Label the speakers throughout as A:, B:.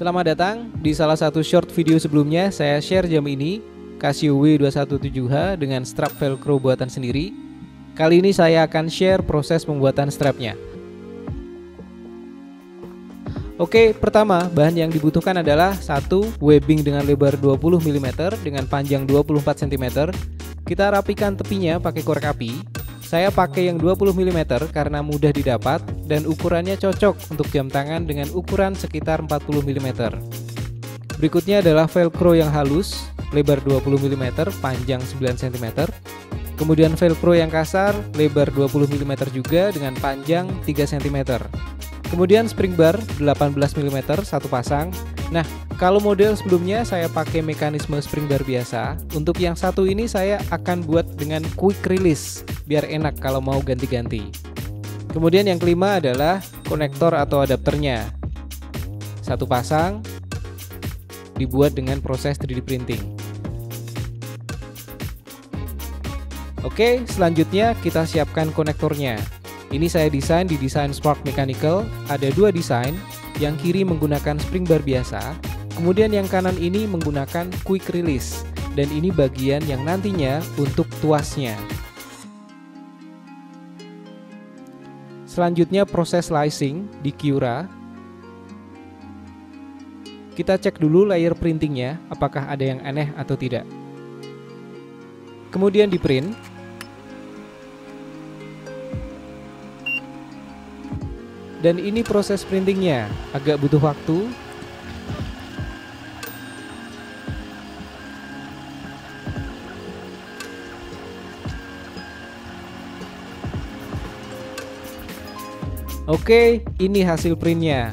A: Selamat datang di salah satu short video sebelumnya. Saya share jam ini Casio W217H dengan strap velcro buatan sendiri. Kali ini saya akan share proses pembuatan strapnya. Oke, pertama bahan yang dibutuhkan adalah satu webbing dengan lebar 20 mm dengan panjang 24 cm. Kita rapikan tepinya pakai korek api. Saya pakai yang 20 mm karena mudah didapat dan ukurannya cocok untuk jam tangan dengan ukuran sekitar 40 mm. Berikutnya adalah velcro yang halus, lebar 20 mm, panjang 9 cm. Kemudian velcro yang kasar, lebar 20 mm juga dengan panjang 3 cm. Kemudian spring bar 18 mm satu pasang. Nah, kalau model sebelumnya saya pakai mekanisme spring bar biasa. Untuk yang satu ini saya akan buat dengan quick release biar enak kalau mau ganti-ganti. Kemudian yang kelima adalah konektor atau adapternya. Satu pasang, dibuat dengan proses 3D printing. Oke, selanjutnya kita siapkan konektornya. Ini saya desain di desain Spark Mechanical. Ada dua desain, yang kiri menggunakan spring bar biasa, kemudian yang kanan ini menggunakan quick release, dan ini bagian yang nantinya untuk tuasnya. Selanjutnya proses slicing di Cura. Kita cek dulu layer printingnya, apakah ada yang aneh atau tidak. Kemudian di print. Dan ini proses printingnya, agak butuh waktu. Oke, ini hasil printnya.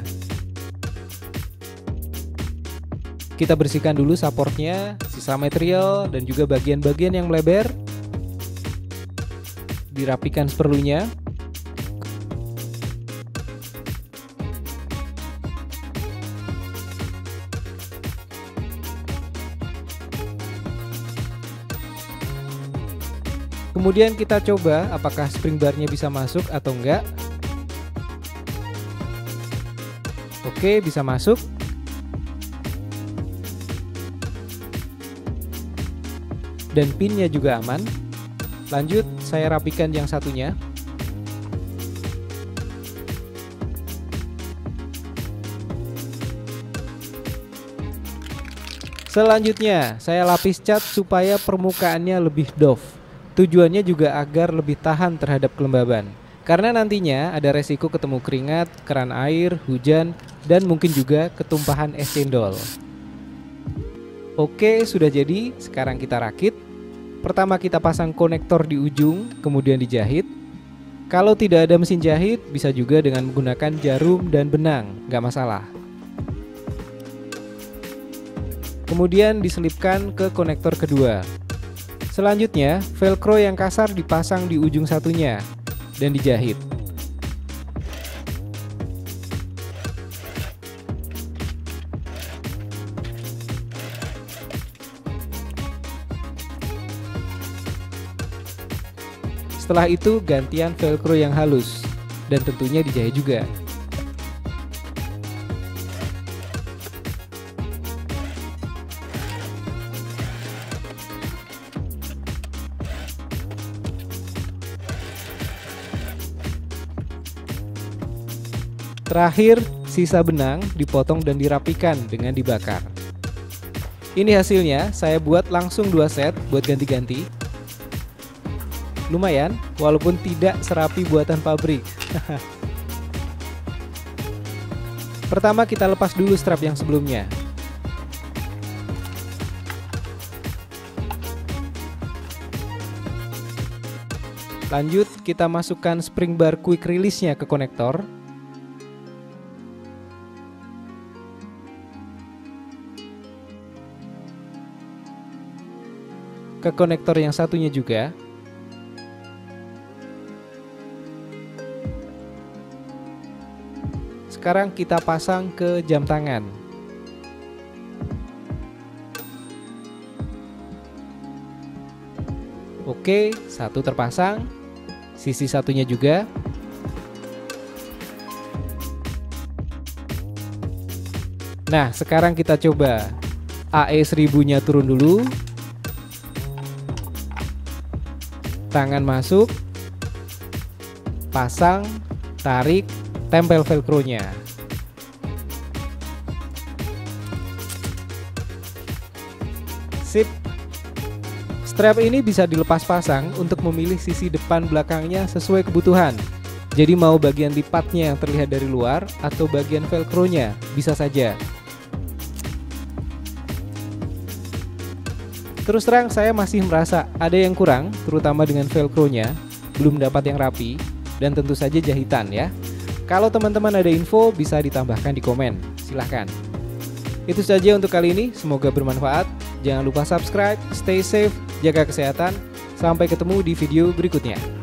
A: Kita bersihkan dulu supportnya, sisa material, dan juga bagian-bagian yang melebar. Dirapikan seperlunya. Kemudian kita coba apakah spring barnya bisa masuk atau enggak. Oke, bisa masuk. Dan pinnya juga aman. Lanjut, saya rapikan yang satunya. Selanjutnya, saya lapis cat supaya permukaannya lebih doff. Tujuannya juga agar lebih tahan terhadap kelembaban. Karena nantinya ada resiko ketemu keringat, keran air, hujan, dan mungkin juga ketumpahan es cendol. Oke, sudah jadi. Sekarang kita rakit. Pertama kita pasang konektor di ujung, kemudian dijahit. Kalau tidak ada mesin jahit, bisa juga dengan menggunakan jarum dan benang, nggak masalah. Kemudian diselipkan ke konektor kedua. Selanjutnya, velcro yang kasar dipasang di ujung satunya dan dijahit. Setelah itu, gantian velcro yang halus dan tentunya dijahit juga. Terakhir, sisa benang dipotong dan dirapikan dengan dibakar. Ini hasilnya, saya buat langsung 2 set buat ganti-ganti. Lumayan, walaupun tidak serapi buatan pabrik. Pertama kita lepas dulu strap yang sebelumnya. Lanjut, kita masukkan spring bar quick release-nya ke konektor. Ke konektor yang satunya juga. Sekarang kita pasang ke jam tangan. Oke, satu terpasang. Sisi satunya juga. Nah, sekarang kita coba AE1000-nya turun dulu. Tangan masuk, pasang, tarik, tempel velcro-nya. Sip. Strap ini bisa dilepas pasang untuk memilih sisi depan belakangnya sesuai kebutuhan. Jadi mau bagian lipatnya yang terlihat dari luar atau bagian velcro-nya, bisa saja. Terus terang saya masih merasa ada yang kurang, terutama dengan velcro-nya, belum dapat yang rapi, dan tentu saja jahitan ya. Kalau teman-teman ada info bisa ditambahkan di komen, silahkan. Itu saja untuk kali ini, semoga bermanfaat. Jangan lupa subscribe, stay safe, jaga kesehatan. Sampai ketemu di video berikutnya.